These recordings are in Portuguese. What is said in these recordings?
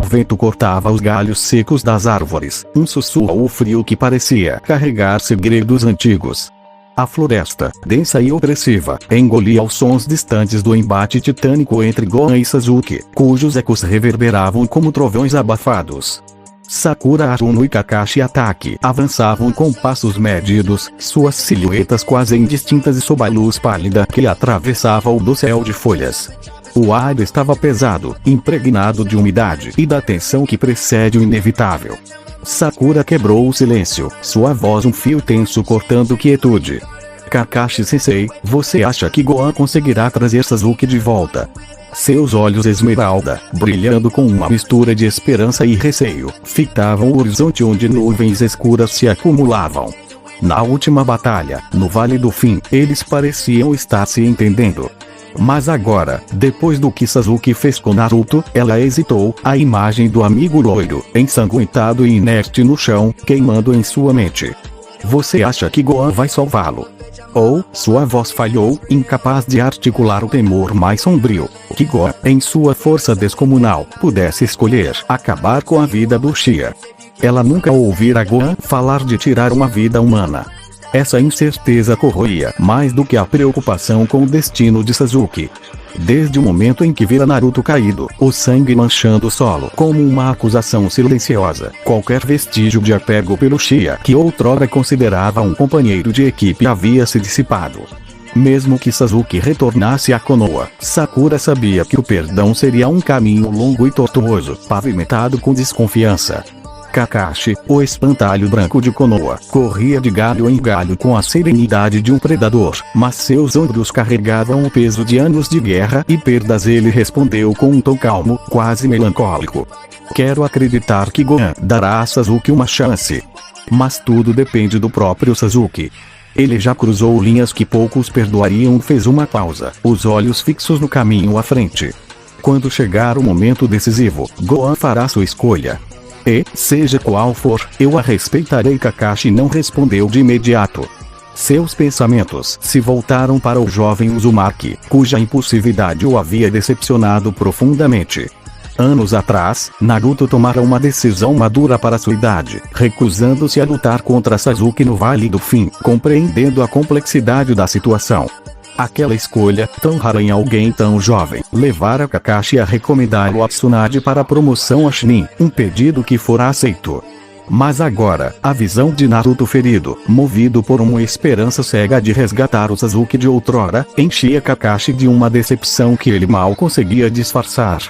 vento cortava os galhos secos das árvores, um sussurro frio que parecia carregar segredos antigos. A floresta, densa e opressiva, engolia os sons distantes do embate titânico entre Gohan e Sasuke, cujos ecos reverberavam como trovões abafados. Sakura, Aruno e Kakashi Hatake avançavam com passos medidos, suas silhuetas quase indistintas sob a luz pálida que atravessava o dossel de folhas. O ar estava pesado, impregnado de umidade e da tensão que precede o inevitável. Sakura quebrou o silêncio, sua voz um fio tenso cortando quietude. Kakashi-sensei, você acha que Gohan conseguirá trazer Sasuke de volta? Seus olhos esmeralda, brilhando com uma mistura de esperança e receio, fitavam o horizonte onde nuvens escuras se acumulavam. Na última batalha, no Vale do Fim, eles pareciam estar se entendendo. Mas agora, depois do que Sasuke fez com Naruto, ela hesitou, a imagem do amigo loiro, ensanguentado e inerte no chão, queimando em sua mente. Você acha que Gohan vai salvá-lo? Ou, sua voz falhou, incapaz de articular o temor mais sombrio, que Gohan, em sua força descomunal, pudesse escolher acabar com a vida do Uchiha. Ela nunca ouvira Gohan falar de tirar uma vida humana. Essa incerteza corroía mais do que a preocupação com o destino de Sasuke. Desde o momento em que vira Naruto caído, o sangue manchando o solo como uma acusação silenciosa, qualquer vestígio de apego pelo Uchiha que outrora considerava um companheiro de equipe havia se dissipado. Mesmo que Sasuke retornasse a Konoha, Sakura sabia que o perdão seria um caminho longo e tortuoso, pavimentado com desconfiança. Kakashi, o espantalho branco de Konoha, corria de galho em galho com a serenidade de um predador, mas seus ombros carregavam o peso de anos de guerra e perdas. Ele respondeu com um tom calmo, quase melancólico. Quero acreditar que Gohan dará a Sasuke uma chance. Mas tudo depende do próprio Sasuke. Ele já cruzou linhas que poucos perdoariam. Fez uma pausa, os olhos fixos no caminho à frente. Quando chegar o momento decisivo, Gohan fará sua escolha. E, seja qual for, eu a respeitarei. Kakashi não respondeu de imediato. Seus pensamentos se voltaram para o jovem Uzumaki, cuja impulsividade o havia decepcionado profundamente. Anos atrás, Naruto tomara uma decisão madura para sua idade, recusando-se a lutar contra Sasuke no Vale do Fim, compreendendo a complexidade da situação. Aquela escolha, tão rara em alguém tão jovem, levara Kakashi a recomendá-lo a Tsunade para a promoção a Chunin, um pedido que fora aceito. Mas agora, a visão de Naruto ferido, movido por uma esperança cega de resgatar o Sasuke de outrora, enchia Kakashi de uma decepção que ele mal conseguia disfarçar.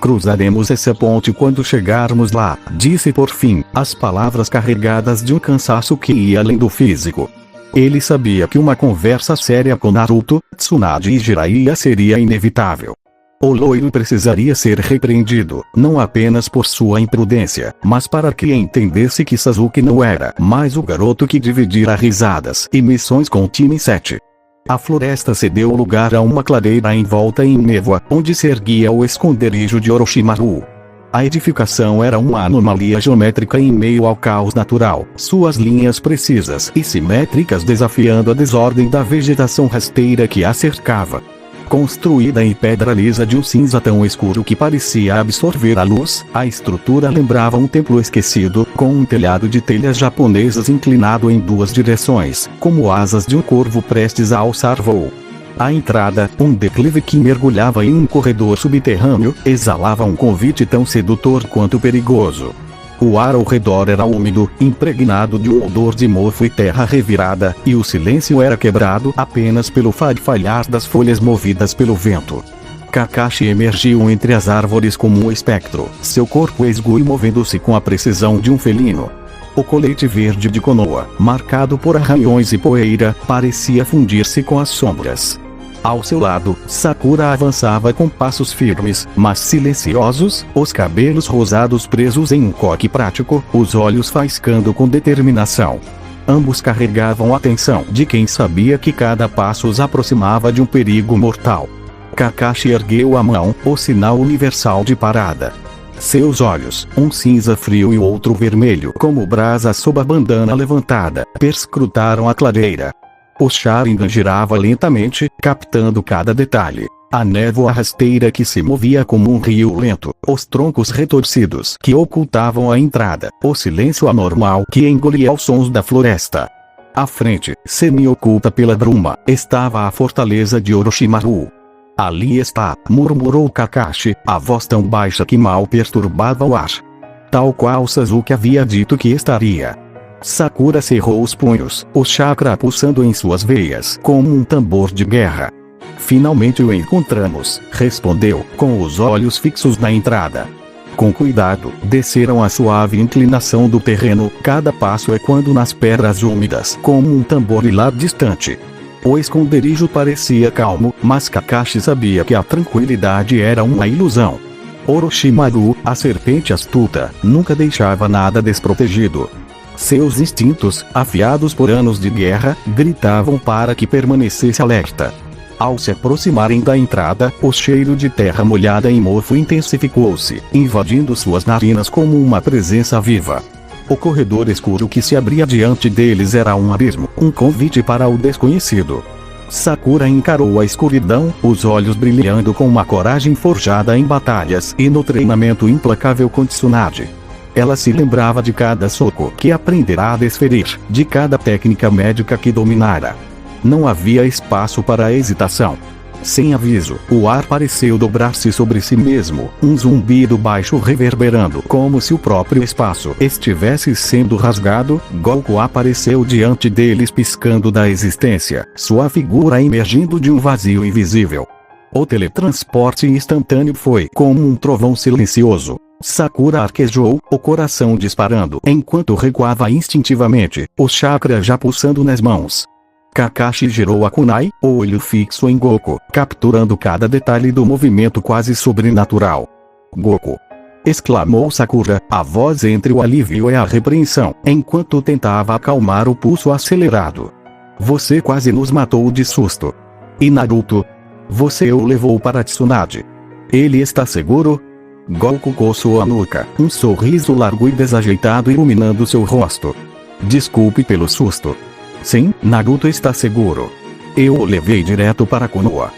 Cruzaremos essa ponte quando chegarmos lá, disse por fim, as palavras carregadas de um cansaço que ia além do físico. Ele sabia que uma conversa séria com Naruto, Tsunade e Jiraiya seria inevitável. O loiro precisaria ser repreendido, não apenas por sua imprudência, mas para que entendesse que Sasuke não era mais o garoto que dividira risadas e missões com o time 7. A floresta cedeu lugar a uma clareira envolta em névoa, onde se erguia o esconderijo de Orochimaru. A edificação era uma anomalia geométrica em meio ao caos natural, suas linhas precisas e simétricas desafiando a desordem da vegetação rasteira que a cercava. Construída em pedra lisa de um cinza tão escuro que parecia absorver a luz, a estrutura lembrava um templo esquecido, com um telhado de telhas japonesas inclinado em duas direções, como asas de um corvo prestes a alçar voo. À entrada, um declive que mergulhava em um corredor subterrâneo, exalava um convite tão sedutor quanto perigoso. O ar ao redor era úmido, impregnado de um odor de mofo e terra revirada, e o silêncio era quebrado apenas pelo farfalhar das folhas movidas pelo vento. Kakashi emergiu entre as árvores como um espectro, seu corpo esguio movendo-se com a precisão de um felino. O colete verde de Konoha, marcado por arranhões e poeira, parecia fundir-se com as sombras. Ao seu lado, Sakura avançava com passos firmes, mas silenciosos, os cabelos rosados presos em um coque prático, os olhos faiscando com determinação. Ambos carregavam a tensão de quem sabia que cada passo os aproximava de um perigo mortal. Kakashi ergueu a mão, o sinal universal de parada. Seus olhos, um cinza frio e o outro vermelho como brasa sob a bandana levantada, perscrutaram a clareira. O Sharingan girava lentamente, captando cada detalhe. A névoa rasteira que se movia como um rio lento, os troncos retorcidos que ocultavam a entrada, o silêncio anormal que engolia os sons da floresta. À frente, semi-oculta pela bruma, estava a fortaleza de Orochimaru. Ali está, murmurou Kakashi, a voz tão baixa que mal perturbava o ar. Tal qual Sasuke havia dito que estaria. Sakura cerrou os punhos, o chakra pulsando em suas veias como um tambor de guerra. Finalmente o encontramos, respondeu, com os olhos fixos na entrada. Com cuidado, desceram a suave inclinação do terreno, cada passo ecoando nas pedras úmidas como um tamborilar distante. O esconderijo parecia calmo, mas Kakashi sabia que a tranquilidade era uma ilusão. Orochimaru, a serpente astuta, nunca deixava nada desprotegido. Seus instintos, afiados por anos de guerra, gritavam para que permanecesse alerta. Ao se aproximarem da entrada, o cheiro de terra molhada em mofo intensificou-se, invadindo suas narinas como uma presença viva. O corredor escuro que se abria diante deles era um abismo, um convite para o desconhecido. Sakura encarou a escuridão, os olhos brilhando com uma coragem forjada em batalhas e no treinamento implacável com Tsunade. Ela se lembrava de cada soco que aprenderá a desferir, de cada técnica médica que dominara. Não havia espaço para hesitação. Sem aviso, o ar pareceu dobrar-se sobre si mesmo, um zumbido baixo reverberando como se o próprio espaço estivesse sendo rasgado. Goku apareceu diante deles piscando da existência, sua figura emergindo de um vazio invisível. O teletransporte instantâneo foi como um trovão silencioso. Sakura arquejou, o coração disparando enquanto recuava instintivamente, o chakra já pulsando nas mãos. Kakashi girou a kunai, o olho fixo em Goku, capturando cada detalhe do movimento quase sobrenatural. "Goku!" exclamou Sakura, a voz entre o alívio e a repreensão, enquanto tentava acalmar o pulso acelerado. "Você quase nos matou de susto. E Naruto? Você o levou para Tsunade. Ele está seguro?" Goku coçou a nuca, um sorriso largo e desajeitado iluminando seu rosto. "Desculpe pelo susto. Sim, Naruto está seguro. Eu o levei direto para Konoha.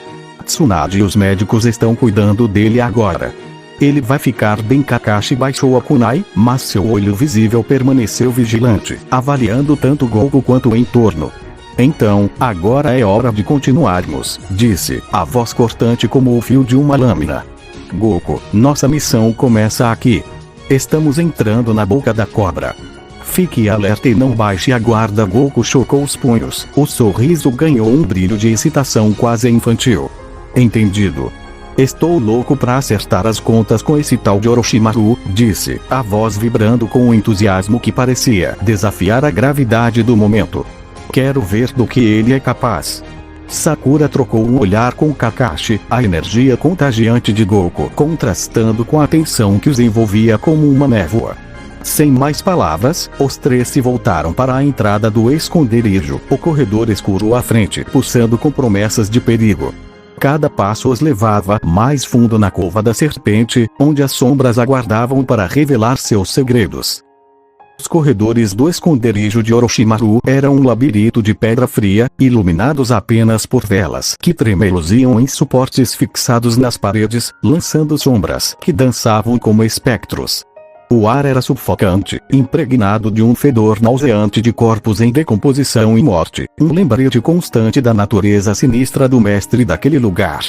Tsunade e os médicos estão cuidando dele agora. Ele vai ficar bem." Kakashi baixou a kunai, mas seu olho visível permaneceu vigilante, avaliando tanto Goku quanto o entorno. "Então, agora é hora de continuarmos", disse, a voz cortante como o fio de uma lâmina. "Goku, nossa missão começa aqui. Estamos entrando na boca da cobra. Fique alerta e não baixe a guarda." Goku chocou os punhos, o sorriso ganhou um brilho de excitação quase infantil. "Entendido. Estou louco pra acertar as contas com esse tal de Orochimaru", disse, a voz vibrando com um entusiasmo que parecia desafiar a gravidade do momento. "Quero ver do que ele é capaz." Sakura trocou um olhar com Kakashi, a energia contagiante de Goku contrastando com a tensão que os envolvia como uma névoa. Sem mais palavras, os três se voltaram para a entrada do esconderijo, o corredor escuro à frente, pulsando com promessas de perigo. Cada passo os levava mais fundo na cova da serpente, onde as sombras aguardavam para revelar seus segredos. Os corredores do esconderijo de Orochimaru eram um labirinto de pedra fria, iluminados apenas por velas que tremeluziam em suportes fixados nas paredes, lançando sombras que dançavam como espectros. O ar era sufocante, impregnado de um fedor nauseante de corpos em decomposição e morte, um lembrete constante da natureza sinistra do mestre daquele lugar.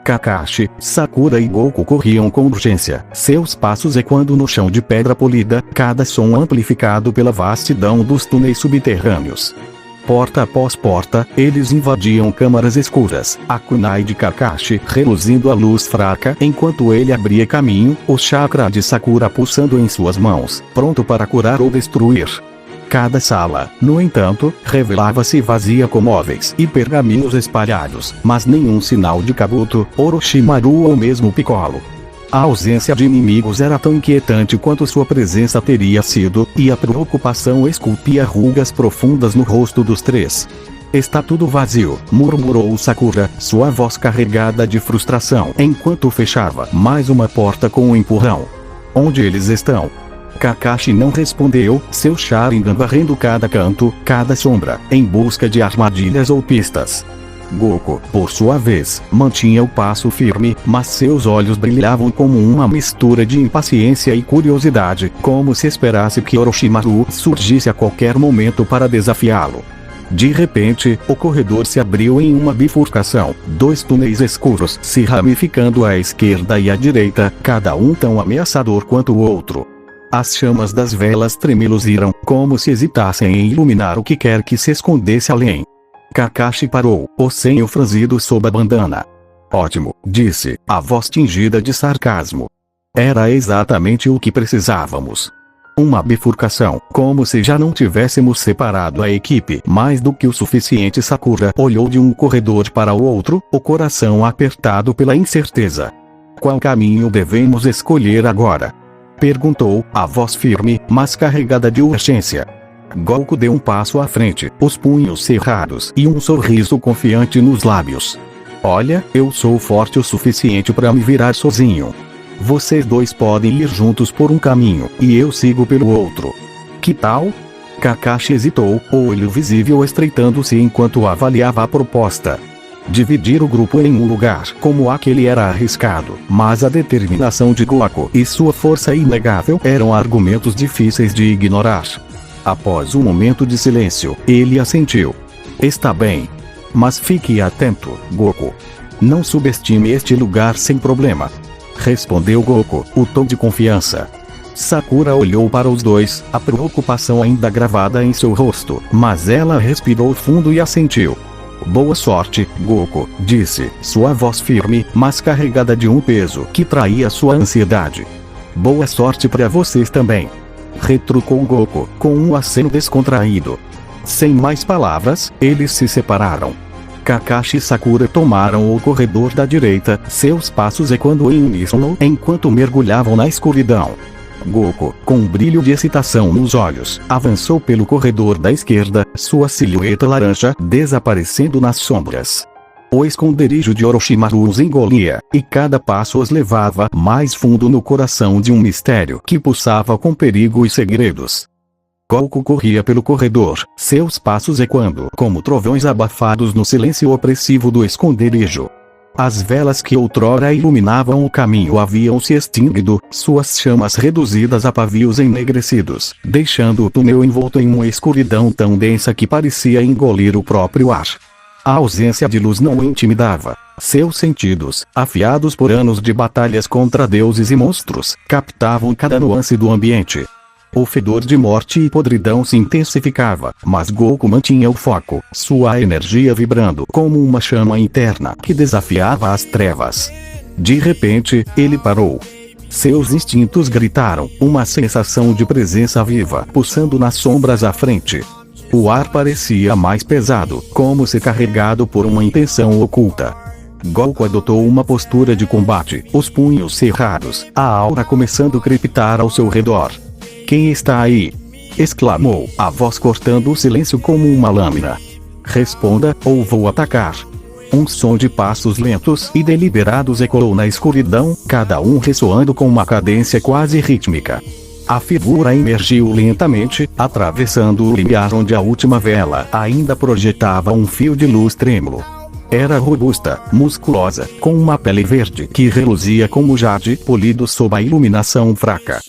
Kakashi, Sakura e Goku corriam com urgência, seus passos ecoando no chão de pedra polida, cada som amplificado pela vastidão dos túneis subterrâneos. Porta após porta, eles invadiam câmaras escuras, a kunai de Kakashi reluzindo a luz fraca enquanto ele abria caminho, o chakra de Sakura pulsando em suas mãos, pronto para curar ou destruir. Cada sala, no entanto, revelava-se vazia com móveis e pergaminhos espalhados, mas nenhum sinal de Kabuto, Orochimaru ou mesmo Piccolo. A ausência de inimigos era tão inquietante quanto sua presença teria sido, e a preocupação esculpia rugas profundas no rosto dos três. "Está tudo vazio", murmurou Sakura, sua voz carregada de frustração, enquanto fechava mais uma porta com um empurrão. "Onde eles estão?" Kakashi não respondeu, seu Sharingan varrendo cada canto, cada sombra, em busca de armadilhas ou pistas. Goku, por sua vez, mantinha o passo firme, mas seus olhos brilhavam como uma mistura de impaciência e curiosidade, como se esperasse que Orochimaru surgisse a qualquer momento para desafiá-lo. De repente, o corredor se abriu em uma bifurcação, dois túneis escuros se ramificando à esquerda e à direita, cada um tão ameaçador quanto o outro. As chamas das velas tremeluziram, como se hesitassem em iluminar o que quer que se escondesse além. Kakashi parou, o senho franzido sob a bandana. Ótimo, disse, a voz tingida de sarcasmo. Era exatamente o que precisávamos. Uma bifurcação, como se já não tivéssemos separado a equipe mais do que o suficiente. Sakura olhou de um corredor para o outro, o coração apertado pela incerteza. Qual caminho devemos escolher agora? Perguntou, a voz firme, mas carregada de urgência. Goku deu um passo à frente, os punhos cerrados e um sorriso confiante nos lábios. Olha, eu sou forte o suficiente para me virar sozinho. Vocês dois podem ir juntos por um caminho, e eu sigo pelo outro. Que tal? Kakashi hesitou, o olho visível estreitando-se enquanto avaliava a proposta. Dividir o grupo em um lugar como aquele era arriscado, mas a determinação de Goku e sua força inegável eram argumentos difíceis de ignorar. Após um momento de silêncio, ele assentiu. Está bem. Mas fique atento, Goku. Não subestime este lugar sem problema. Respondeu Goku, o tom de confiança. Sakura olhou para os dois, a preocupação ainda gravada em seu rosto, mas ela respirou fundo e assentiu. Boa sorte, Goku, disse, sua voz firme, mas carregada de um peso que traía sua ansiedade. Boa sorte para vocês também. Retrucou Goku, com um aceno descontraído. Sem mais palavras, eles se separaram. Kakashi e Sakura tomaram o corredor da direita, seus passos ecoando em uníssono enquanto mergulhavam na escuridão. Goku, com um brilho de excitação nos olhos, avançou pelo corredor da esquerda, sua silhueta laranja desaparecendo nas sombras. O esconderijo de Orochimaru os engolia, e cada passo os levava mais fundo no coração de um mistério que pulsava com perigo e segredos. Goku corria pelo corredor, seus passos ecoando como trovões abafados no silêncio opressivo do esconderijo. As velas que outrora iluminavam o caminho haviam se extinguido, suas chamas reduzidas a pavios enegrecidos, deixando o túnel envolto em uma escuridão tão densa que parecia engolir o próprio ar. A ausência de luz não o intimidava. Seus sentidos, afiados por anos de batalhas contra deuses e monstros, captavam cada nuance do ambiente. O fedor de morte e podridão se intensificava, mas Goku mantinha o foco, sua energia vibrando como uma chama interna que desafiava as trevas. De repente, ele parou. Seus instintos gritaram, uma sensação de presença viva pulsando nas sombras à frente. O ar parecia mais pesado, como se carregado por uma intenção oculta. Goku adotou uma postura de combate, os punhos cerrados, a aura começando a crepitar ao seu redor. Quem está aí? Exclamou, a voz cortando o silêncio como uma lâmina. Responda, ou vou atacar. Um som de passos lentos e deliberados ecoou na escuridão, cada um ressoando com uma cadência quase rítmica. A figura emergiu lentamente, atravessando o limiar onde a última vela ainda projetava um fio de luz trêmulo. Era robusta, musculosa, com uma pele verde que reluzia como jade polido sob a iluminação fraca.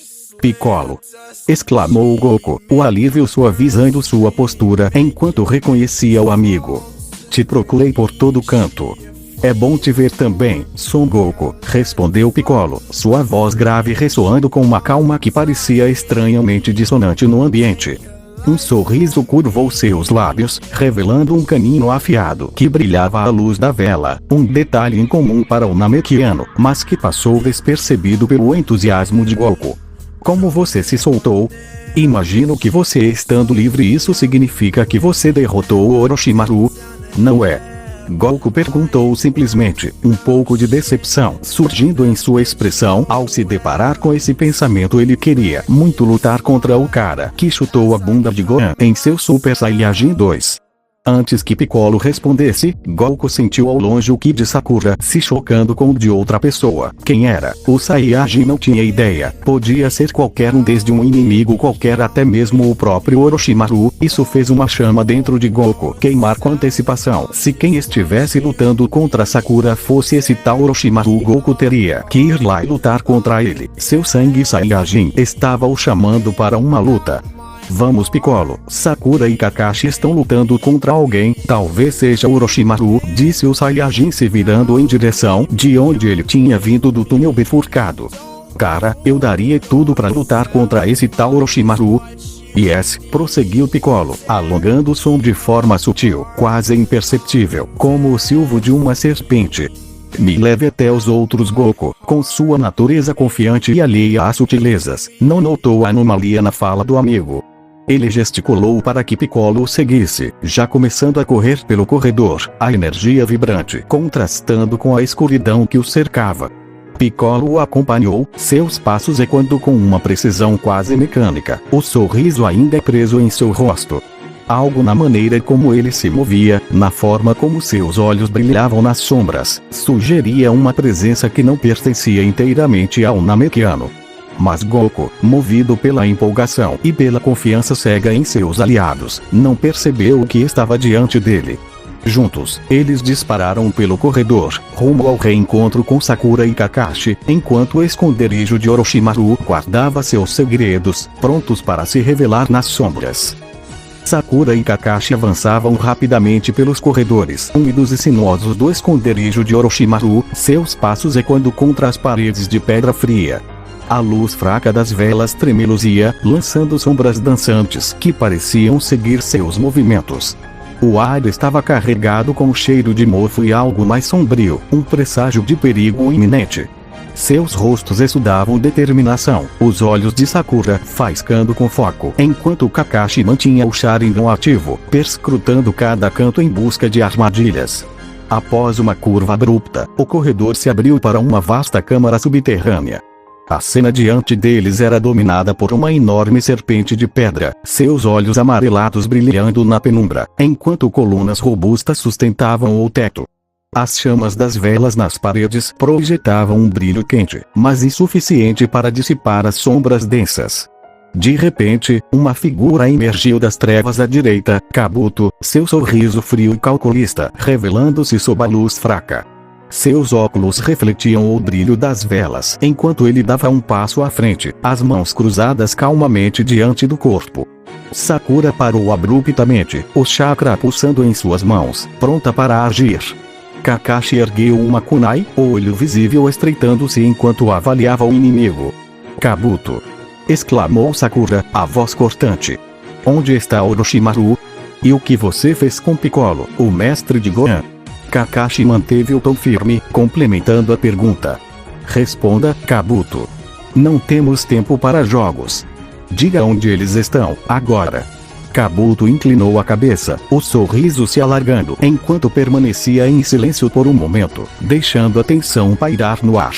Piccolo! Exclamou Goku, o alívio suavizando sua postura enquanto reconhecia o amigo. Te procurei por todo canto. É bom te ver também, Son Goku, respondeu Piccolo, sua voz grave ressoando com uma calma que parecia estranhamente dissonante no ambiente. Um sorriso curvou seus lábios, revelando um canino afiado que brilhava à luz da vela, um detalhe incomum para o Namekiano, mas que passou despercebido pelo entusiasmo de Goku. Como você se soltou? Imagino que você estando livre, isso significa que você derrotou o Orochimaru? Não é? Goku perguntou simplesmente, um pouco de decepção surgindo em sua expressão ao se deparar com esse pensamento. Ele queria muito lutar contra o cara que chutou a bunda de Gohan em seu Super Saiyajin 2. Antes que Piccolo respondesse, Goku sentiu ao longe o ki de Sakura se chocando com o de outra pessoa. Quem era? O Saiyajin não tinha ideia. Podia ser qualquer um, desde um inimigo qualquer até mesmo o próprio Orochimaru. Isso fez uma chama dentro de Goku queimar com antecipação. Se quem estivesse lutando contra Sakura fosse esse tal Orochimaru, Goku teria que ir lá e lutar contra ele. Seu sangue Saiyajin estava o chamando para uma luta. Vamos, Piccolo, Sakura e Kakashi estão lutando contra alguém, talvez seja o Orochimaru, disse o Saiyajin se virando em direção de onde ele tinha vindo do túnel bifurcado. Cara, eu daria tudo pra lutar contra esse tal Orochimaru. Yes, prosseguiu Piccolo, alongando o som de forma sutil, quase imperceptível, como o silvo de uma serpente. Me leve até os outros. Goku, com sua natureza confiante e alheia às sutilezas, não notou a anomalia na fala do amigo. Ele gesticulou para que Piccolo o seguisse, já começando a correr pelo corredor, a energia vibrante contrastando com a escuridão que o cercava. Piccolo o acompanhou, seus passos ecoando com uma precisão quase mecânica, o sorriso ainda preso em seu rosto. Algo na maneira como ele se movia, na forma como seus olhos brilhavam nas sombras, sugeria uma presença que não pertencia inteiramente ao Namekiano. Mas Goku, movido pela empolgação e pela confiança cega em seus aliados, não percebeu o que estava diante dele. Juntos, eles dispararam pelo corredor, rumo ao reencontro com Sakura e Kakashi, enquanto o esconderijo de Orochimaru guardava seus segredos, prontos para se revelar nas sombras. Sakura e Kakashi avançavam rapidamente pelos corredores úmidos e sinuosos do esconderijo de Orochimaru, seus passos ecoando contra as paredes de pedra fria. A luz fraca das velas tremeluzia, lançando sombras dançantes que pareciam seguir seus movimentos. O ar estava carregado com o cheiro de mofo e algo mais sombrio, um presságio de perigo iminente. Seus rostos estudavam determinação, os olhos de Sakura faiscando com foco, enquanto Kakashi mantinha o Sharingan ativo, perscrutando cada canto em busca de armadilhas. Após uma curva abrupta, o corredor se abriu para uma vasta câmara subterrânea. A cena diante deles era dominada por uma enorme serpente de pedra, seus olhos amarelados brilhando na penumbra, enquanto colunas robustas sustentavam o teto. As chamas das velas nas paredes projetavam um brilho quente, mas insuficiente para dissipar as sombras densas. De repente, uma figura emergiu das trevas à direita, Kabuto, seu sorriso frio e calculista revelando-se sob a luz fraca. Seus óculos refletiam o brilho das velas enquanto ele dava um passo à frente, as mãos cruzadas calmamente diante do corpo. Sakura parou abruptamente, o chakra pulsando em suas mãos, pronta para agir. Kakashi ergueu uma kunai, o olho visível estreitando-se enquanto avaliava o inimigo. Kabuto! Exclamou Sakura, a voz cortante. Onde está Orochimaru? E o que você fez com Piccolo, o mestre de Gohan? Kakashi manteve o tom firme, complementando a pergunta. Responda, Kabuto. Não temos tempo para jogos. Diga onde eles estão, agora. Kabuto inclinou a cabeça, o sorriso se alargando enquanto permanecia em silêncio por um momento, deixando a tensão pairar no ar.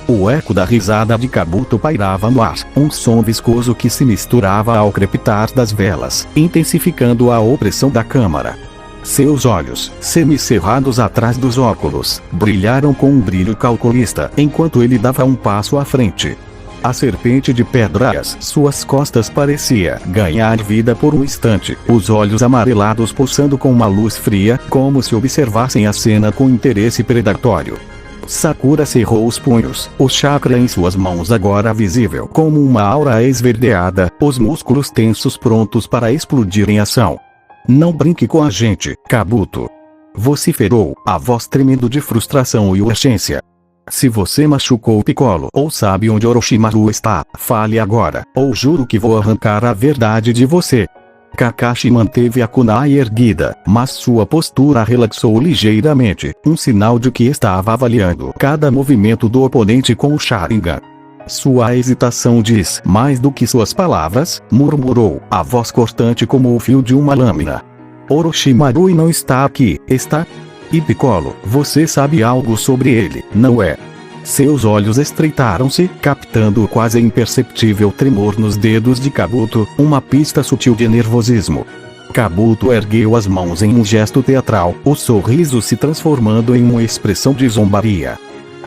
O eco da risada de Kabuto pairava no ar, um som viscoso que se misturava ao crepitar das velas, intensificando a opressão da câmara. Seus olhos, semicerrados atrás dos óculos, brilharam com um brilho calculista enquanto ele dava um passo à frente. A serpente de pedras, suas costas parecia ganhar vida por um instante, os olhos amarelados pulsando com uma luz fria, como se observassem a cena com interesse predatório. Sakura cerrou os punhos, o chakra em suas mãos agora visível como uma aura esverdeada, os músculos tensos prontos para explodir em ação. Não brinque com a gente, Kabuto. Vociferou, a voz tremendo de frustração e urgência. Se você machucou Piccolo ou sabe onde Orochimaru está, fale agora, ou juro que vou arrancar a verdade de você. Kakashi manteve a kunai erguida, mas sua postura relaxou ligeiramente, um sinal de que estava avaliando cada movimento do oponente com o Sharingan. Sua hesitação diz mais do que suas palavras, murmurou, a voz cortante como o fio de uma lâmina. Orochimaru não está aqui, está? E Piccolo, você sabe algo sobre ele, não é? Seus olhos estreitaram-se, captando o quase imperceptível tremor nos dedos de Kabuto, uma pista sutil de nervosismo. Kabuto ergueu as mãos em um gesto teatral, o sorriso se transformando em uma expressão de zombaria.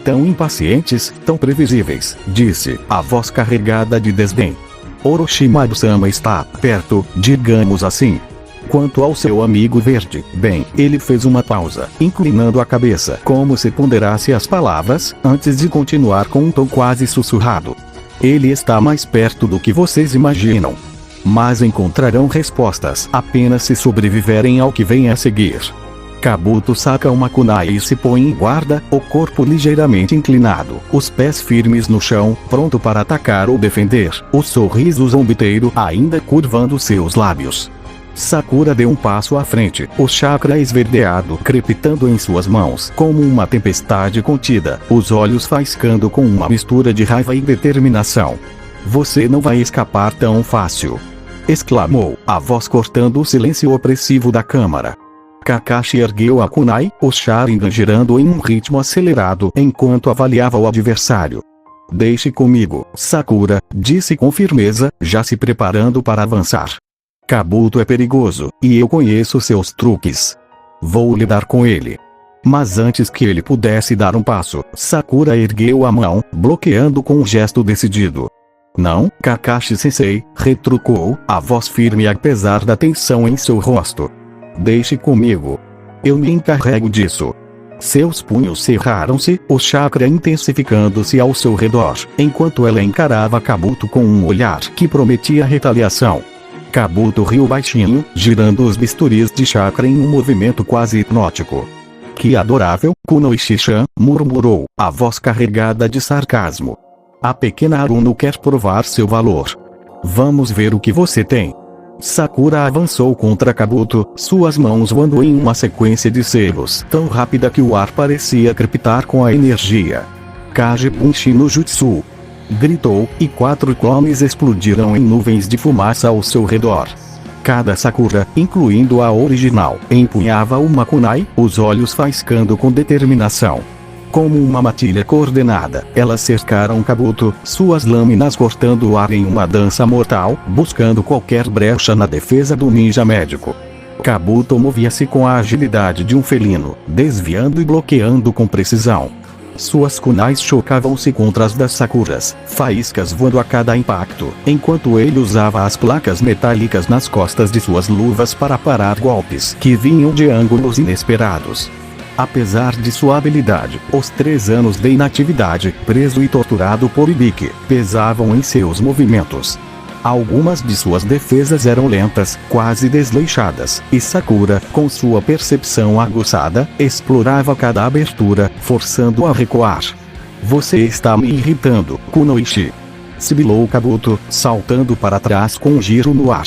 Tão impacientes, tão previsíveis, disse, a voz carregada de desdém. Orochimaru-sama está perto, digamos assim. Quanto ao seu amigo verde, bem, ele fez uma pausa, inclinando a cabeça, como se ponderasse as palavras, antes de continuar com um tom quase sussurrado. Ele está mais perto do que vocês imaginam. Mas encontrarão respostas apenas se sobreviverem ao que vem a seguir. Kabuto saca uma kunai e se põe em guarda, o corpo ligeiramente inclinado, os pés firmes no chão, pronto para atacar ou defender, o sorriso zombeteiro ainda curvando seus lábios. Sakura deu um passo à frente, o chakra esverdeado crepitando em suas mãos como uma tempestade contida, os olhos faiscando com uma mistura de raiva e determinação. Você não vai escapar tão fácil! Exclamou, a voz cortando o silêncio opressivo da câmara. Kakashi ergueu a kunai, o Sharingan girando em um ritmo acelerado enquanto avaliava o adversário. Deixe comigo, Sakura, disse com firmeza, já se preparando para avançar. Kabuto é perigoso, e eu conheço seus truques. Vou lidar com ele. Mas antes que ele pudesse dar um passo, Sakura ergueu a mão, bloqueando com um gesto decidido. Não, Kakashi-sensei, retrucou, a voz firme apesar da tensão em seu rosto. Deixe comigo. Eu me encarrego disso. Seus punhos cerraram-se, o chakra intensificando-se ao seu redor, enquanto ela encarava Kabuto com um olhar que prometia retaliação. Kabuto riu baixinho, girando os bisturis de chakra em um movimento quase hipnótico. Que adorável, Kunoichi-chan, murmurou, a voz carregada de sarcasmo. A pequena Aruno quer provar seu valor. Vamos ver o que você tem. Sakura avançou contra Kabuto, suas mãos voando em uma sequência de selos tão rápida que o ar parecia crepitar com a energia. Kage Bunshi no Jutsu! Gritou, e 4 clones explodiram em nuvens de fumaça ao seu redor. Cada Sakura, incluindo a original, empunhava uma kunai, os olhos faiscando com determinação. Como uma matilha coordenada, elas cercaram Kabuto, suas lâminas cortando o ar em uma dança mortal, buscando qualquer brecha na defesa do ninja médico. Kabuto movia-se com a agilidade de um felino, desviando e bloqueando com precisão. Suas kunais chocavam-se contra as das Sakuras, faíscas voando a cada impacto, enquanto ele usava as placas metálicas nas costas de suas luvas para parar golpes que vinham de ângulos inesperados. Apesar de sua habilidade, os 3 anos de inatividade, preso e torturado por Ibiki, pesavam em seus movimentos. Algumas de suas defesas eram lentas, quase desleixadas, e Sakura, com sua percepção aguçada, explorava cada abertura, forçando-o a recuar. Você está me irritando, Kunoichi! Sibilou Kabuto, saltando para trás com um giro no ar.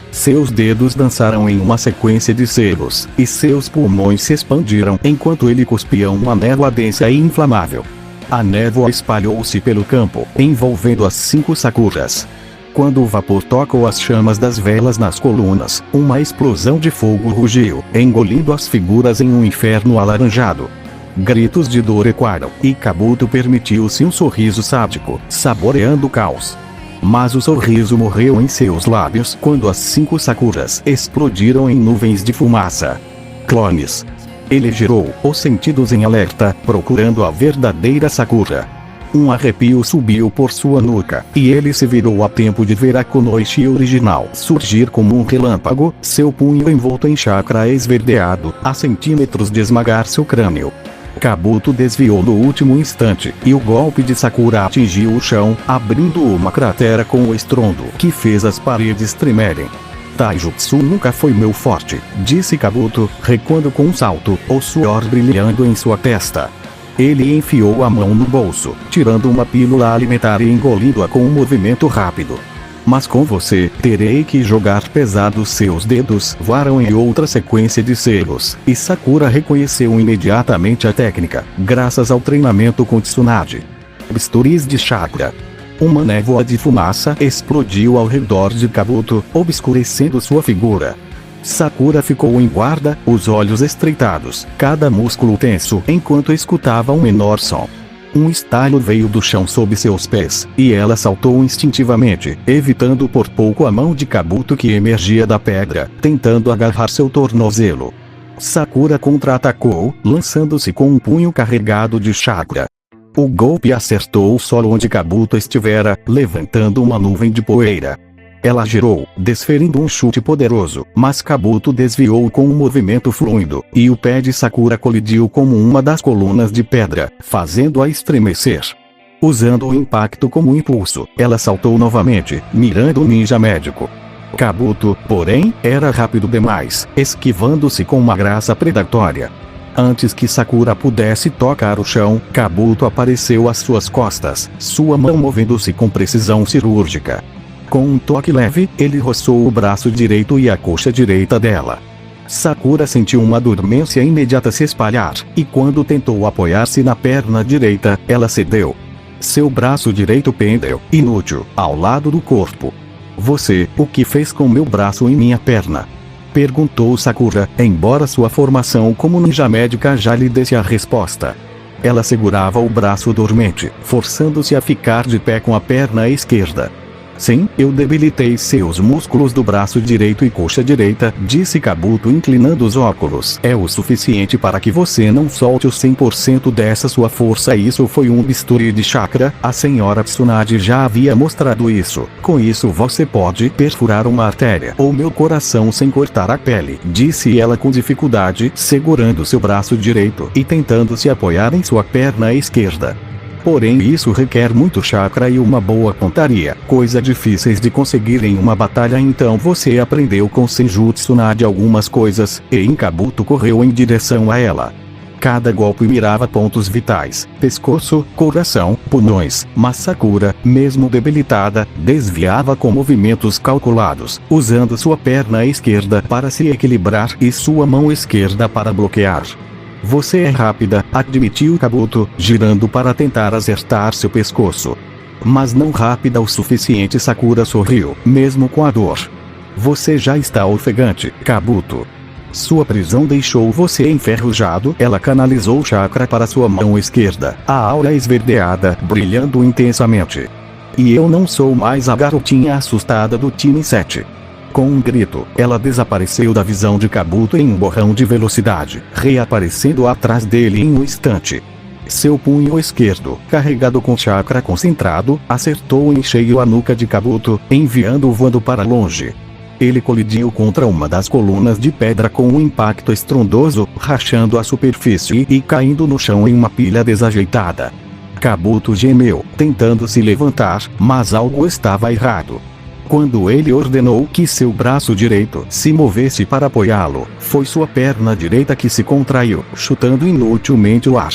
Seus dedos dançaram em uma sequência de selos, e seus pulmões se expandiram enquanto ele cuspia uma névoa densa e inflamável. A névoa espalhou-se pelo campo, envolvendo as 5 Sakuras. Quando o vapor tocou as chamas das velas nas colunas, uma explosão de fogo rugiu, engolindo as figuras em um inferno alaranjado. Gritos de dor ecoaram, e Kabuto permitiu-se um sorriso sádico, saboreando o caos. Mas o sorriso morreu em seus lábios quando as 5 Sakuras explodiram em nuvens de fumaça. Clones! Ele girou, os sentidos em alerta, procurando a verdadeira Sakura. Um arrepio subiu por sua nuca, e ele se virou a tempo de ver a Kunoichi original surgir como um relâmpago, seu punho envolto em chakra esverdeado, a centímetros de esmagar seu crânio. Kabuto desviou no último instante, e o golpe de Sakura atingiu o chão, abrindo uma cratera com o estrondo que fez as paredes tremerem. Taijutsu nunca foi meu forte, disse Kabuto, recuando com um salto, o suor brilhando em sua testa. Ele enfiou a mão no bolso, tirando uma pílula alimentar e engolindo-a com um movimento rápido. Mas com você, terei que jogar pesado. Seus dedos voaram em outra sequência de selos, e Sakura reconheceu imediatamente a técnica, graças ao treinamento com Tsunade. Bisturis de chakra. Uma névoa de fumaça explodiu ao redor de Kabuto, obscurecendo sua figura. Sakura ficou em guarda, os olhos estreitados, cada músculo tenso enquanto escutava um menor som. Um estalo veio do chão sob seus pés, e ela saltou instintivamente, evitando por pouco a mão de Kabuto que emergia da pedra, tentando agarrar seu tornozelo. Sakura contra-atacou, lançando-se com um punho carregado de chakra. O golpe acertou o solo onde Kabuto estivera, levantando uma nuvem de poeira. Ela girou, desferindo um chute poderoso, mas Kabuto desviou com um movimento fluido, e o pé de Sakura colidiu como uma das colunas de pedra, fazendo-a estremecer. Usando o impacto como impulso, ela saltou novamente, mirando o ninja médico. Kabuto, porém, era rápido demais, esquivando-se com uma graça predatória. Antes que Sakura pudesse tocar o chão, Kabuto apareceu às suas costas, sua mão movendo-se com precisão cirúrgica. Com um toque leve, ele roçou o braço direito e a coxa direita dela. Sakura sentiu uma dormência imediata se espalhar, e quando tentou apoiar-se na perna direita, ela cedeu. Seu braço direito pendeu, inútil, ao lado do corpo. "Você, o que fez com meu braço e minha perna?" perguntou Sakura, embora sua formação como ninja médica já lhe desse a resposta. Ela segurava o braço dormente, forçando-se a ficar de pé com a perna esquerda. "Sim, eu debilitei seus músculos do braço direito e coxa direita", disse Kabuto inclinando os óculos. "É o suficiente para que você não solte o 100% dessa sua força. Isso foi um bisturi de chakra, a senhora Tsunade já havia mostrado isso. Com isso você pode perfurar uma artéria ou meu coração sem cortar a pele", disse ela com dificuldade, segurando seu braço direito e tentando se apoiar em sua perna esquerda. "Porém isso requer muito chakra e uma boa pontaria, coisa difíceis de conseguir em uma batalha. Então você aprendeu com Senjutsu Tsunade algumas coisas", e Kabuto correu em direção a ela. Cada golpe mirava pontos vitais, pescoço, coração, pulmões, mas Sakura, mesmo debilitada, desviava com movimentos calculados, usando sua perna esquerda para se equilibrar e sua mão esquerda para bloquear. "Você é rápida", admitiu Kabuto, girando para tentar acertar seu pescoço. "Mas não rápida o suficiente", Sakura sorriu, mesmo com a dor. "Você já está ofegante, Kabuto. Sua prisão deixou você enferrujado." Ela canalizou o chakra para sua mão esquerda, a aura esverdeada, brilhando intensamente. "E eu não sou mais a garotinha assustada do time 7. Com um grito, ela desapareceu da visão de Kabuto em um borrão de velocidade, reaparecendo atrás dele em um instante. Seu punho esquerdo, carregado com chakra concentrado, acertou em cheio a nuca de Kabuto, enviando-o voando para longe. Ele colidiu contra uma das colunas de pedra com um impacto estrondoso, rachando a superfície e caindo no chão em uma pilha desajeitada. Kabuto gemeu, tentando se levantar, mas algo estava errado. Quando ele ordenou que seu braço direito se movesse para apoiá-lo, foi sua perna direita que se contraiu, chutando inutilmente o ar.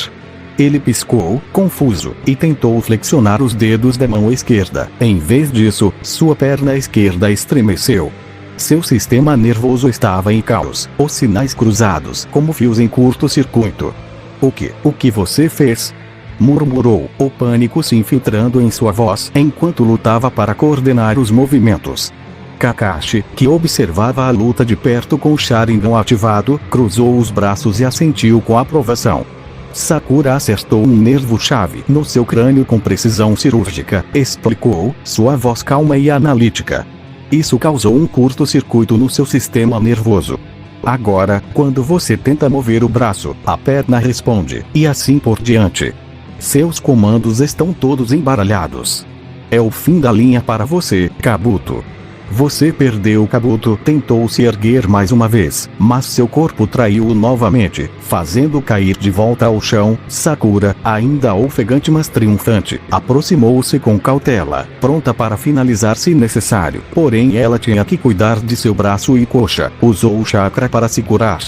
Ele piscou, confuso, e tentou flexionar os dedos da mão esquerda. Em vez disso, sua perna esquerda estremeceu. Seu sistema nervoso estava em caos, os sinais cruzados como fios em curto-circuito. O que você fez?" murmurou, o pânico se infiltrando em sua voz enquanto lutava para coordenar os movimentos. Kakashi, que observava a luta de perto com o Sharingan ativado, cruzou os braços e assentiu com aprovação. "Sakura acertou um nervo-chave no seu crânio com precisão cirúrgica", explicou, sua voz calma e analítica. "Isso causou um curto-circuito no seu sistema nervoso. Agora, quando você tenta mover o braço, a perna responde, e assim por diante. Seus comandos estão todos embaralhados. É o fim da linha para você, Kabuto." "Você perdeu." Kabuto tentou se erguer mais uma vez, mas seu corpo traiu-o novamente, fazendo cair de volta ao chão. Sakura, ainda ofegante mas triunfante, aproximou-se com cautela, pronta para finalizar se necessário. Porém ela tinha que cuidar de seu braço e coxa. Usou o chakra para se curar.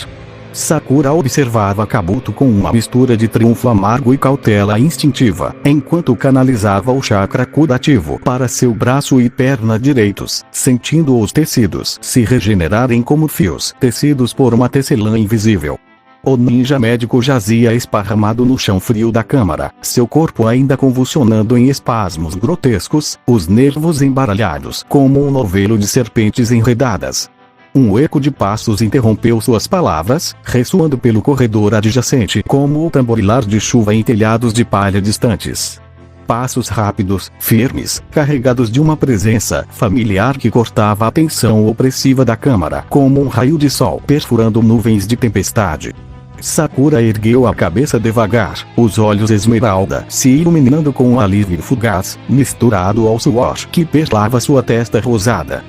Sakura observava Kabuto com uma mistura de triunfo amargo e cautela instintiva, enquanto canalizava o chakra curativo para seu braço e perna direitos, sentindo os tecidos se regenerarem como fios tecidos por uma tecelã invisível. O ninja médico jazia esparramado no chão frio da câmara, seu corpo ainda convulsionando em espasmos grotescos, os nervos embaralhados como um novelo de serpentes enredadas. Um eco de passos interrompeu suas palavras, ressoando pelo corredor adjacente como o tamborilar de chuva em telhados de palha distantes. Passos rápidos, firmes, carregados de uma presença familiar que cortava a tensão opressiva da câmara como um raio de sol perfurando nuvens de tempestade. Sakura ergueu a cabeça devagar, os olhos esmeralda se iluminando com um alívio fugaz, misturado ao suor que perlava sua testa rosada.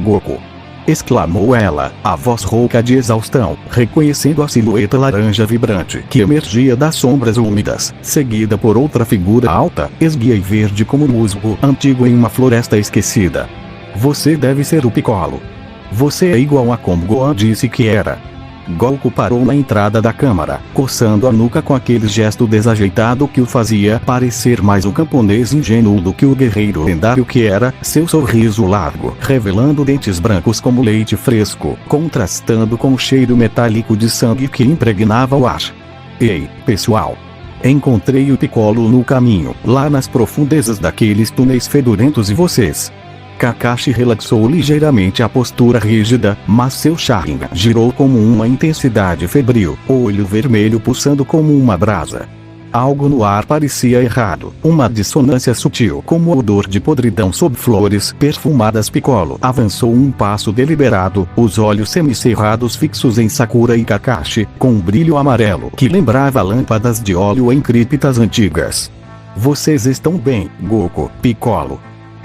"Goku!" exclamou ela, a voz rouca de exaustão, reconhecendo a silhueta laranja vibrante que emergia das sombras úmidas, seguida por outra figura alta, esguia e verde como musgo antigo em uma floresta esquecida. "Você deve ser o Piccolo. Você é igual a como Gohan disse que era." Goku parou na entrada da câmara, coçando a nuca com aquele gesto desajeitado que o fazia parecer mais um camponês ingênuo do que o guerreiro lendário que era, seu sorriso largo, revelando dentes brancos como leite fresco, contrastando com o cheiro metálico de sangue que impregnava o ar. "Ei, pessoal! Encontrei o Piccolo no caminho, lá nas profundezas daqueles túneis fedorentos e vocês." Kakashi relaxou ligeiramente a postura rígida, mas seu Sharingan girou como uma intensidade febril, olho vermelho pulsando como uma brasa. Algo no ar parecia errado, uma dissonância sutil como o odor de podridão sob flores perfumadas. Piccolo avançou um passo deliberado, os olhos semicerrados fixos em Sakura e Kakashi, com um brilho amarelo que lembrava lâmpadas de óleo em criptas antigas. "Vocês estão bem, Goku, Piccolo?"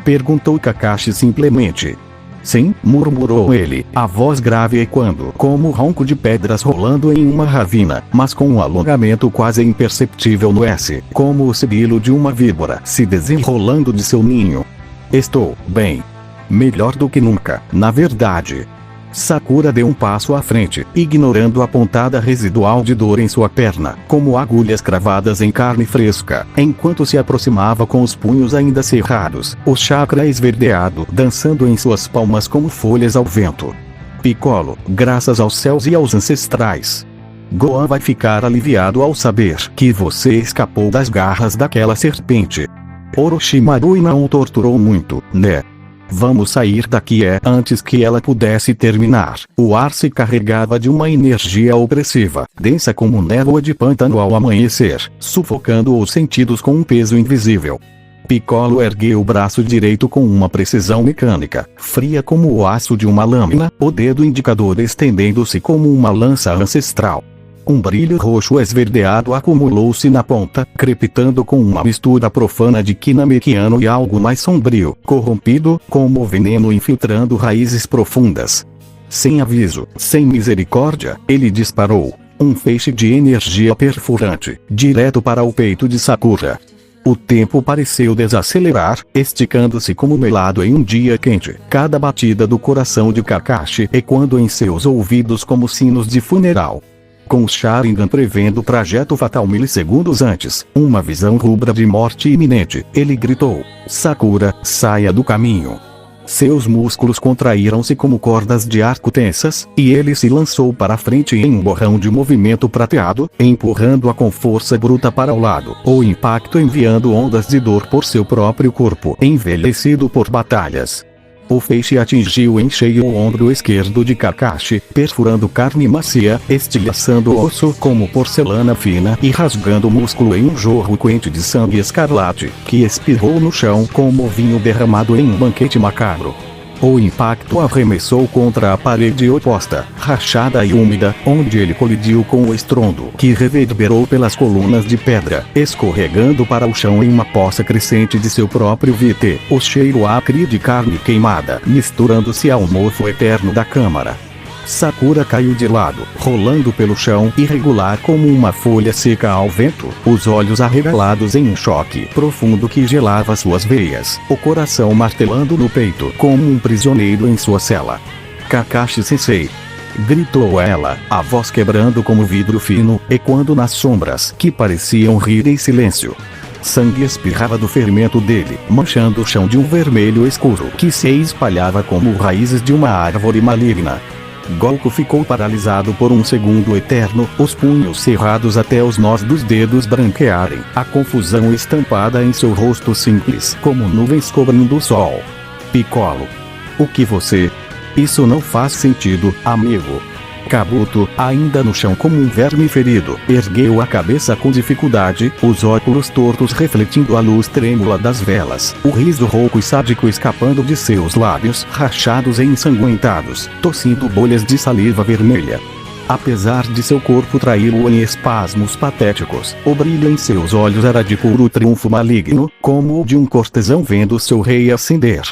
perguntou Kakashi simplesmente. "Sim", murmurou ele, a voz grave ecoando como o ronco de pedras rolando em uma ravina, mas com um alongamento quase imperceptível no S, como o sibilo de uma víbora se desenrolando de seu ninho. "Estou bem. Melhor do que nunca, na verdade." Sakura deu um passo à frente, ignorando a pontada residual de dor em sua perna, como agulhas cravadas em carne fresca, enquanto se aproximava com os punhos ainda cerrados, o chakra esverdeado dançando em suas palmas como folhas ao vento. "Piccolo, graças aos céus e aos ancestrais. Gohan vai ficar aliviado ao saber que você escapou das garras daquela serpente. Orochimaru não o torturou muito, né? Vamos sair daqui antes que ela pudesse terminar." O ar se carregava de uma energia opressiva, densa como névoa de pântano ao amanhecer, sufocando os sentidos com um peso invisível. Piccolo ergueu o braço direito com uma precisão mecânica, fria como o aço de uma lâmina, o dedo indicador estendendo-se como uma lança ancestral. Um brilho roxo esverdeado acumulou-se na ponta, crepitando com uma mistura profana de ki namekiano e algo mais sombrio, corrompido, como veneno infiltrando raízes profundas. Sem aviso, sem misericórdia, ele disparou um feixe de energia perfurante, direto para o peito de Sakura. O tempo pareceu desacelerar, esticando-se como melado em um dia quente, cada batida do coração de Kakashi ecoando em seus ouvidos como sinos de funeral. Com o Sharingan prevendo o trajeto fatal milissegundos antes, uma visão rubra de morte iminente, ele gritou: "Sakura, saia do caminho!" Seus músculos contraíram-se como cordas de arco tensas, e ele se lançou para a frente em um borrão de movimento prateado, empurrando-a com força bruta para o lado, o impacto enviando ondas de dor por seu próprio corpo, envelhecido por batalhas. O feixe atingiu em cheio o ombro esquerdo de Kakashi, perfurando carne macia, estilhaçando o osso como porcelana fina e rasgando o músculo em um jorro quente de sangue escarlate, que espirrou no chão como vinho derramado em um banquete macabro. O impacto arremessou contra a parede oposta, rachada e úmida, onde ele colidiu com o estrondo que reverberou pelas colunas de pedra, escorregando para o chão em uma poça crescente de seu próprio VT, o cheiro acre de carne queimada misturando-se ao mofo eterno da câmara. Sakura caiu de lado, rolando pelo chão irregular como uma folha seca ao vento, os olhos arregalados em um choque profundo que gelava suas veias, o coração martelando no peito como um prisioneiro em sua cela. "Kakashi-sensei!" gritou ela, a voz quebrando como vidro fino, ecoando nas sombras que pareciam rir em silêncio. Sangue espirrava do ferimento dele, manchando o chão de um vermelho escuro que se espalhava como raízes de uma árvore maligna. Goku ficou paralisado por um segundo eterno, os punhos cerrados até os nós dos dedos branquearem, a confusão estampada em seu rosto simples como nuvens cobrindo o sol. "Piccolo! O que você... Isso não faz sentido, amigo. Kabuto, ainda no chão como um verme ferido, ergueu a cabeça com dificuldade, os óculos tortos refletindo a luz trêmula das velas, o riso rouco e sádico escapando de seus lábios rachados e ensanguentados, tossindo bolhas de saliva vermelha. Apesar de seu corpo traí-lo em espasmos patéticos, o brilho em seus olhos era de puro triunfo maligno, como o de um cortesão vendo seu rei ascender.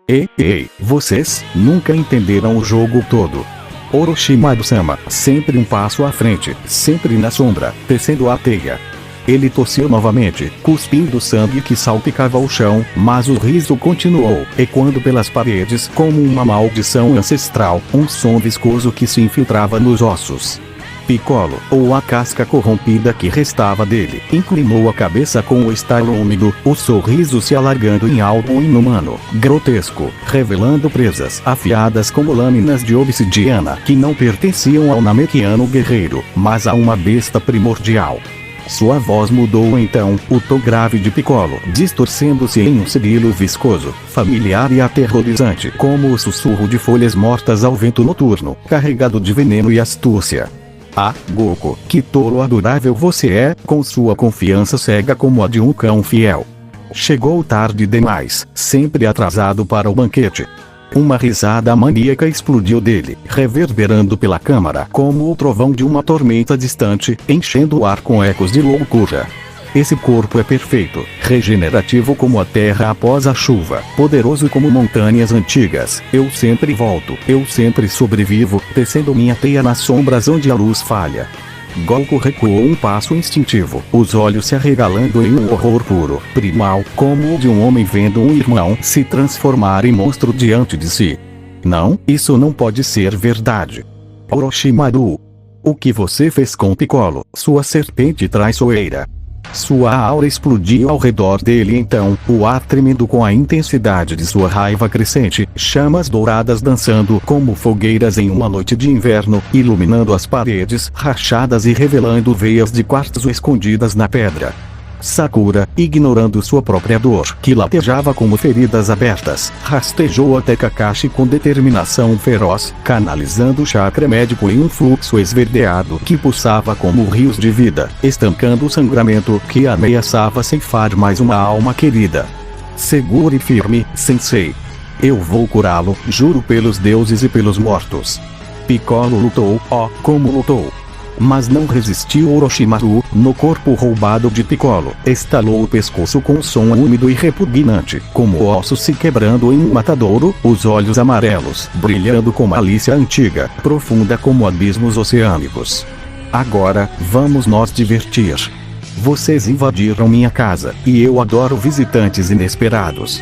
Ei, vocês nunca entenderam o jogo todo. Orochimaru-sama, sempre um passo à frente, sempre na sombra, tecendo a teia. Ele tossiu novamente, cuspindo sangue que salpicava o chão, mas o riso continuou, ecoando pelas paredes como uma maldição ancestral, um som viscoso que se infiltrava nos ossos. Piccolo, ou a casca corrompida que restava dele, inclinou a cabeça com o estalo úmido, o sorriso se alargando em algo inumano, grotesco, revelando presas afiadas como lâminas de obsidiana que não pertenciam ao Namekiano guerreiro, mas a uma besta primordial. Sua voz mudou então, o tom grave de Piccolo distorcendo-se em um sigilo viscoso, familiar e aterrorizante como o sussurro de folhas mortas ao vento noturno, carregado de veneno e astúcia. Ah, Goku, que tolo adorável você é, com sua confiança cega como a de um cão fiel. Chegou tarde demais, sempre atrasado para o banquete. Uma risada maníaca explodiu dele, reverberando pela câmara como o trovão de uma tormenta distante, enchendo o ar com ecos de loucura. Esse corpo é perfeito, regenerativo como a terra após a chuva, poderoso como montanhas antigas. Eu sempre volto, eu sempre sobrevivo, tecendo minha teia nas sombras onde a luz falha. Goku recuou um passo instintivo, os olhos se arregalando em um horror puro, primal, como o de um homem vendo um irmão se transformar em monstro diante de si. Não, isso não pode ser verdade. Orochimaru. O que você fez com Piccolo, sua serpente traiçoeira? Sua aura explodiu ao redor dele então, o ar tremendo com a intensidade de sua raiva crescente, chamas douradas dançando como fogueiras em uma noite de inverno, iluminando as paredes rachadas e revelando veias de quartzo escondidas na pedra. Sakura, ignorando sua própria dor, que latejava como feridas abertas, rastejou até Kakashi com determinação feroz, canalizando o chakra médico em um fluxo esverdeado que pulsava como rios de vida, estancando o sangramento que ameaçava ceifar mais uma alma querida. Segure firme, sensei. Eu vou curá-lo, juro pelos deuses e pelos mortos. Piccolo lutou, como lutou. Mas não resistiu Orochimaru, no corpo roubado de Piccolo, estalou o pescoço com um som úmido e repugnante, como ossos se quebrando em um matadouro, os olhos amarelos, brilhando com malícia antiga, profunda como abismos oceânicos. Agora, vamos nos divertir. Vocês invadiram minha casa, e eu adoro visitantes inesperados.